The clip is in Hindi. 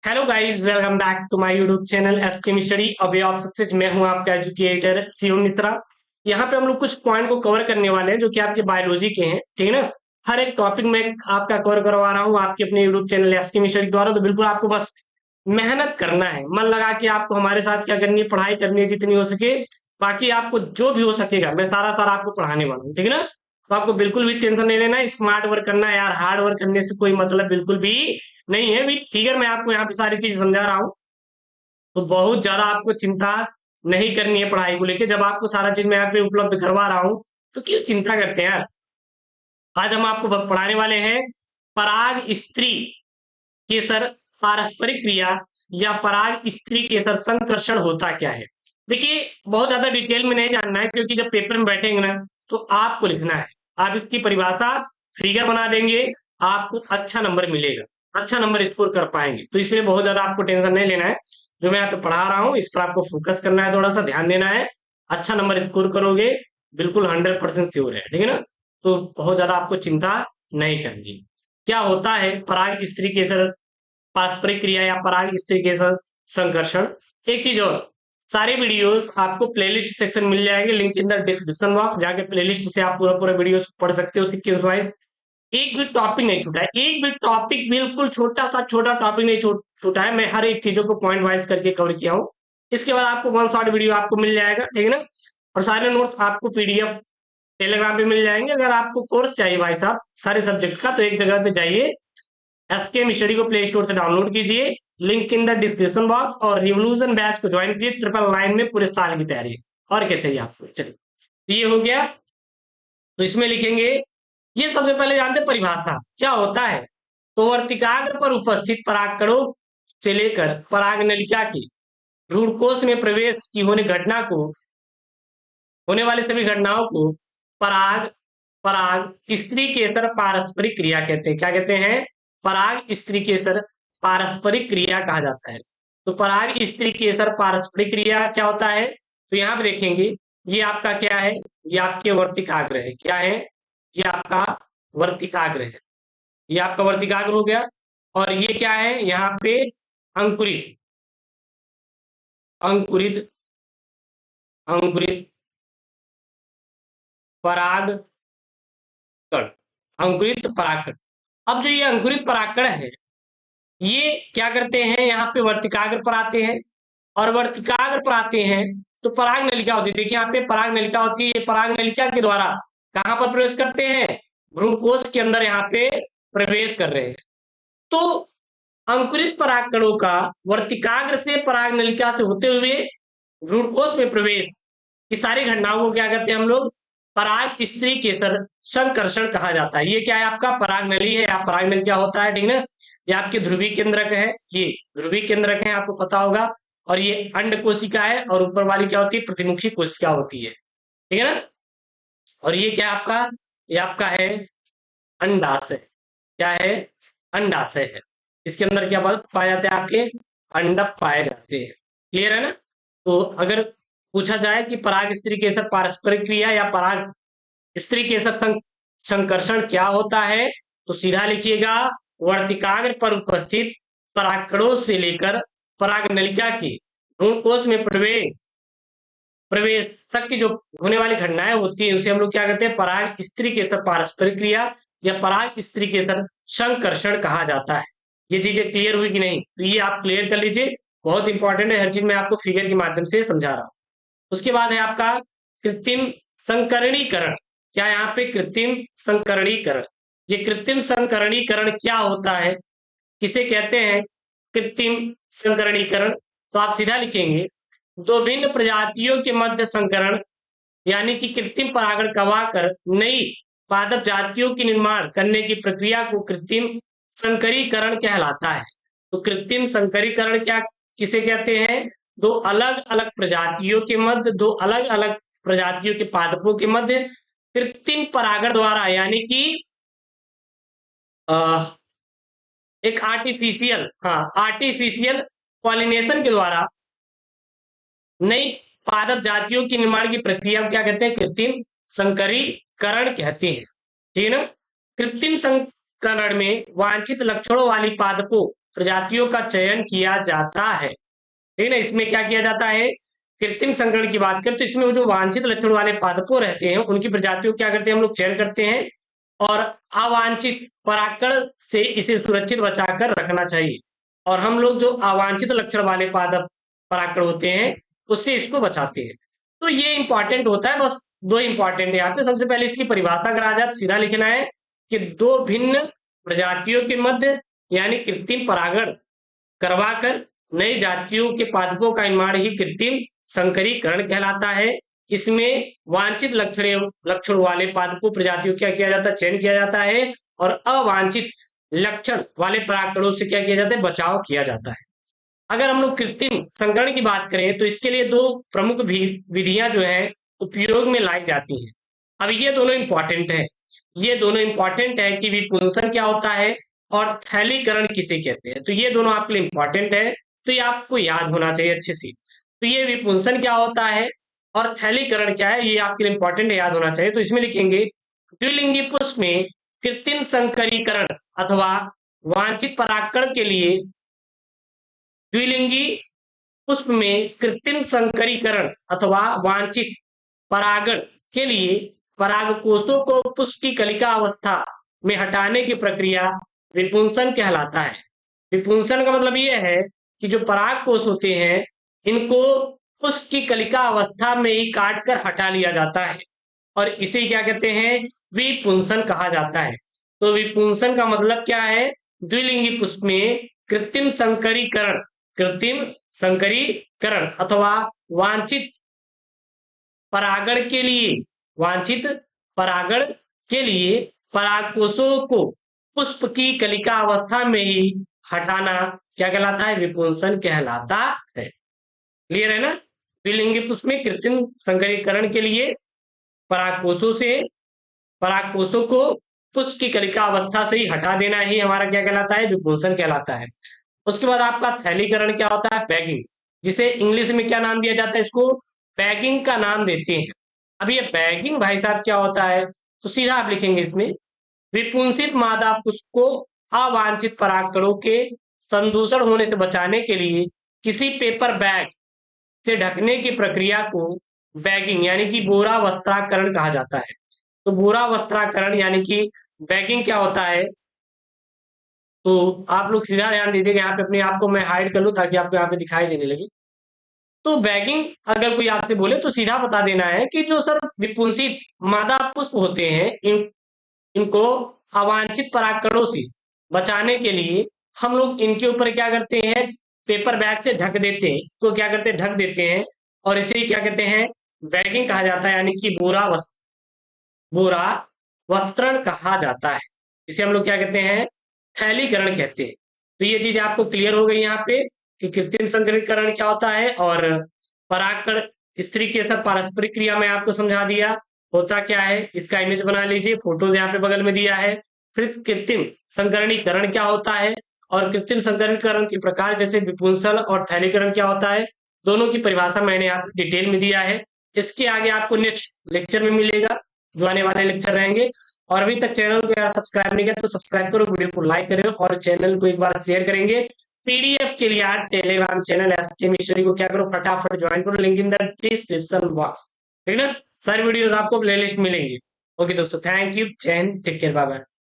Hello guys, welcome back to my YouTube channel S chemistry a way of success. मैं हूं आपका एजुकेटर शिवम मिश्रा। यहाँ पे हम लोग कुछ पॉइंट को कवर करने वाले हैं जो कि आपके बायोलॉजी के हैं, ठीक है ना। हर एक टॉपिक में आपका कवर करवा रहा हूँ आपके अपने यूट्यूब चैनल एस केमिस्ट्री द्वारा। तो बिल्कुल आपको बस मेहनत करना है, मन लगा के आपको हमारे साथ क्या करनी है, पढ़ाई करनी है जितनी हो सके। बाकी आपको जो भी हो सकेगा मैं सारा सारा आपको पढ़ाने वाला हूँ, ठीक है ना। तो आपको बिल्कुल भी टेंशन नहीं लेना है, स्मार्ट वर्क करना है यार, हार्ड वर्क करने से कोई मतलब बिल्कुल भी नहीं है। भी फिगर मैं आपको यहाँ पे सारी चीज समझा रहा हूँ, तो बहुत ज्यादा आपको चिंता नहीं करनी है पढ़ाई को लेके। जब आपको सारा चीज मैं यहाँ पे उपलब्ध करवा रहा हूँ तो क्यों चिंता करते हैं यार। आज हम आपको पढ़ाने वाले हैं पराग स्त्री केसर पारस्परिक क्रिया या पराग स्त्री केसर संकर्षण होता क्या है। देखिए, बहुत ज्यादा डिटेल में नहीं जानना है, क्योंकि जब पेपर में बैठेंगे ना तो आपको लिखना है। आप इसकी परिभाषा फिगर बना देंगे, आपको अच्छा नंबर मिलेगा, अच्छा नंबर स्कोर कर पाएंगे। तो इसलिए बहुत ज्यादा आपको टेंशन नहीं लेना है। जो मैं यहाँ पे पढ़ा रहा हूँ इस पर आपको फोकस करना है, थोड़ा सा ध्यान देना है। अच्छा नंबर स्कोर करोगे, बिल्कुल 100% श्योर है, ठीक है ना। तो बहुत ज्यादा आपको चिंता नहीं करनी। क्या होता है पराग स्त्री केसर पारस्परिक क्रिया या पराग स्त्री केसर संकर्षण। एक चीज और, सारे वीडियोस आपको प्लेलिस्ट सेक्शन मिल जाएंगे, link in the description box. जाके प्लेलिस्ट से आप पूरा पूरा वीडियोस पढ़ सकते हो सीक्वेंस वाइज। एक भी टॉपिक नहीं छूटा है, एक भी टॉपिक, बिल्कुल छोटा सा छोटा टॉपिक नहीं छूटा है। मैं हर एक चीजों को पॉइंट वाइज करके कवर किया हूँ। इसके बाद आपको वन शॉट वीडियो आपको मिल जाएगा, ठीक है ना। और सारे नोट्स आपको पीडीएफ टेलीग्राम पे मिल जाएंगे। अगर आपको कोर्स चाहिए भाई साहब सारे सब्जेक्ट का, तो एक जगह पे जाइए, एसकेएम स्टडी को प्ले स्टोर से डाउनलोड कीजिए, link in the description box, और रिवोल्यूशन बैच को ज्वाइन कीजिए। 999 में पूरे साल की तैयारी। और क्या चाहिए आपको, चलिए तो ये हो गया। तो इसमें लिखेंगे, ये सबसे पहले जानते हैं परिभाषा क्या होता है। तो वर्तिकाग्र पर उपस्थित परागकणों से लेकर पराग नलिका की भ्रूणकोश में प्रवेश की होने वाली सभी घटनाओं को पराग पराग स्त्री केसर पारस्परिक क्रिया कहते हैं। क्या कहते हैं? पराग स्त्री केसर पारस्परिक क्रिया कहा जाता है। तो पराग स्त्री केसर पारस्परिक क्रिया क्या होता है, तो यहाँ पे देखेंगे, ये आपका क्या है, ये आपके वर्तिकाग्र है। क्या है? ये आपका वर्तिकाग्र है। ये आपका वर्तिकाग्र हो गया। और ये क्या है यहाँ पे? अंकुरित अंकुरित अंकुरित पराग कण, अंकुरित परागकण। अब जो ये अंकुरित परागकण है, ये क्या करते हैं, यहाँ पे वर्तिकाग्र पर आते हैं। और वर्तिकाग्र पर आते हैं तो पराग नलिका होती है। देखिए यहाँ पे पराग नलिका होती है, ये पराग नलिका के द्वारा कहां पर प्रवेश करते हैं? भ्रूणकोश के अंदर यहाँ पे प्रवेश कर रहे हैं। तो अंकुरित परागकणों का वर्तिकाग्र से पराग नलिका से होते हुए भ्रूणकोश में प्रवेश की सारी घटनाओं को क्या कहते हैं हम लोग? पराग स्त्री केसर संकर्षण कहा जाता है। ये क्या है? आपका पराग नली है या पराग नली क्या होता है, ठीक है ना। ये आपके ध्रुवी केंद्रक है, ये ध्रुवी केंद्रक है, आपको पता होगा। और ये अंड कोशिका है, और ऊपर वाली क्या होती है? प्रतिमुखी कोशिका होती है, ठीक है ना। और ये क्या आपका? ये आपका है अंडाशय। क्या है? अंडाशय है। इसके अंदर क्या पाए जाते हैं? आपके अंडक पाए जाते हैं। क्लियर है ना। तो अगर पूछा जाए कि पराग स्त्री केसर पारस्परिक क्रिया या पराग स्त्री केसर संकर्षण क्या होता है, तो सीधा लिखिएगा, वर्तिकाग्र पर उपस्थित परागकणों से लेकर पराग नलिका के भ्रूणकोश में प्रवेश प्रवेश तक की जो होने वाली घटनाएं होती है उसे हम लोग क्या कहते हैं? पराग स्त्री केसर पारस्परिक क्रिया या पराग स्त्री केसर संकर्षण कहा जाता है। ये चीजें क्लियर हुई कि नहीं? तो ये आप क्लियर कर लीजिए, बहुत इंपॉर्टेंट है। हर चीज मैं आपको फिगर के माध्यम से समझा रहा हूं। उसके बाद है आपका कृत्रिम संकरणीकरण। क्या यहाँ पे? कृत्रिम संकरणीकरण। ये कृत्रिम संकरणीकरण क्या होता है, किसे कहते हैं कृत्रिम संकरणीकरण? तो आप सीधा लिखेंगे, दो भिन्न प्रजातियों के मध्य संकरण यानी कि कृत्रिम परागण करवाकर नई पादप जातियों की निर्माण करने की प्रक्रिया को कृत्रिम संकरीकरण कहलाता है। तो कृत्रिम संकरीकरण क्या किसे कहते हैं? दो अलग अलग प्रजातियों के मध्य, दो अलग अलग प्रजातियों के पादपों के मध्य कृत्रिम परागण द्वारा, यानी कि एक आर्टिफिशियल पॉलिनेशन के द्वारा नई पादप जातियों के निर्माण की प्रक्रिया को क्या कहते हैं? कृत्रिम संकरीकरण कहते हैं, ठीक है ना। कृत्रिम संकरण में वांछित लक्षणों वाली पादपों प्रजातियों का चयन किया जाता है। ठीक है ना, इसमें क्या किया जाता है, कृत्रिम संकरण की बात करें तो इसमें वो जो वांछित लक्षण वाले पादपों रहते हैं उनकी प्रजातियों क्या करते हैं हम लोग चयन करते हैं और अवांछित परागकण से इसे सुरक्षित बचाकर रखना चाहिए। और हम लोग जो अवांछित लक्षण वाले पादप परागकण होते हैं उससे इसको बचाते हैं। तो ये इंपॉर्टेंट होता है, बस दो इंपॉर्टेंट है यहाँ पे। सबसे पहले इसकी परिभाषा अगर आ जाए तो सीधा लिखना है कि दो भिन्न प्रजातियों के मध्य यानी कृत्रिम परागण करवाकर नई जातियों के पादपों का निर्माण ही कृत्रिम संकरीकरण कहलाता है। इसमें वांछित लक्षण वाले पादपों प्रजातियों क्या किया जाता है, चयन किया जाता है और अवांछित लक्षण वाले परागकणों से क्या किया जाता है, बचाव किया जाता है। अगर हम लोग कृत्रिम संकरण की बात करें तो इसके लिए दो प्रमुख विधियां जो है उपयोग में लाई जाती हैं। अब ये दोनों इंपॉर्टेंट है, ये दोनों इंपॉर्टेंट है कि विपुंसन क्या होता है और थैलीकरण किसे कहते हैं। तो ये दोनों आपके लिए इंपॉर्टेंट है, तो ये आपको याद होना चाहिए अच्छे से। तो ये विपुंसन क्या होता है और थैलीकरण क्या है, ये आपके लिए इंपॉर्टेंट है, याद होना चाहिए। तो इसमें लिखेंगे द्विलिंगी पुष्प में कृत्रिम संकरीकरण अथवा वांछित परागकण के लिए द्विलिंगी पुष्प में कृत्रिम संकरीकरण अथवा वांछित परागण के लिए परागकोशों को पुष्प की कलिका अवस्था में हटाने की प्रक्रिया विपुंसन कहलाता है। विपुंसन का मतलब यह है कि जो पराग कोष होते हैं इनको पुष्प की कलिका अवस्था में ही काट कर हटा लिया जाता है और इसे क्या कहते हैं, विपुंसन कहा जाता है। तो विपुंसन का मतलब क्या है, द्विलिंगी पुष्प में कृत्रिम संकरीकरण अथवा वांछित परागण के लिए परागकोशों को पुष्प की कलिका अवस्था में ही हटाना क्या कहलाता है, विपुंसन कहलाता है। क्लियर है ना। द्विलिंगी पुष्प में कृत्रिम संकरीकरण के लिए परागकोशों को पुष्प की कलिका अवस्था से ही हटा देना ही हमारा क्या कहलाता है, विपुंसन कहलाता है। उसके बाद आपका थैलीकरण क्या होता है, बैगिंग, जिसे इंग्लिश में क्या नाम दिया जाता है, इसको बैगिंग का नाम देते हैं। अब ये बैगिंग भाई साहब क्या होता है, तो सीधा आप लिखेंगे इसमें विपुंसित मादा पुष्प को अवांछित परागकणों के संदूषण होने से बचाने के लिए किसी पेपर बैग से ढकने की प्रक्रिया को बैगिंग यानी कि बोरा वस्त्राकरण कहा जाता है। तो बोरा वस्त्राकरण यानी कि बैगिंग क्या होता है, तो आप लोग सीधा ध्यान दीजिएगा, यहाँ पे अपने आप को मैं हाइड कर लूं ताकि आपको यहाँ पे दिखाई देने लगे। तो बैगिंग अगर कोई आपसे बोले तो सीधा बता देना है कि जो सर विपुंसित मादा पुष्प होते हैं इनको अवांछित परागकणों से बचाने के लिए हम लोग इनके ऊपर क्या करते हैं, पेपर बैग से ढक देते हैं, तो क्या करते हैं, ढक देते हैं और इसे क्या कहते हैं, बैगिंग कहा जाता है यानी कि बोरा वस्त्रण कहा जाता है। इसे हम लोग क्या कहते हैं, थैलीकरण कहते हैं। तो ये चीज आपको क्लियर हो गई यहाँ पे कि कृत्रिम संकरीकरण क्या होता है और परागकण स्त्री के साथ पारस्परिक क्रिया में आपको समझा दिया होता क्या है। इसका इमेज बना लीजिए, फोटो यहाँ पे बगल में दिया है। फिर कृत्रिम संकरणीकरण क्या होता है और कृत्रिम संकरणीकरण के प्रकार जैसे विपुंसन और थैलीकरण क्या होता है, दोनों की परिभाषा मैंने यहाँ पे डिटेल में दिया है। इसके आगे आपको नेक्स्ट लेक्चर में मिलेगा, जो आने वाले लेक्चर रहेंगे। और अभी तक चैनल को यार सब्सक्राइब नहीं किया तो सब्सक्राइब करो, वीडियो को लाइक करें और चैनल को एक बार शेयर करेंगे। पीडीएफ के लिए यार टेलीग्राम चैनल एसके मिस्ट्री को क्या करो, फटाफट ज्वाइन करो, link in the description box. ठीक है ना, सारी वीडियोस आपको प्लेलिस्ट मिलेंगी। ओके दोस्तों, थैंक यू, जय Hind, take care, bye bye.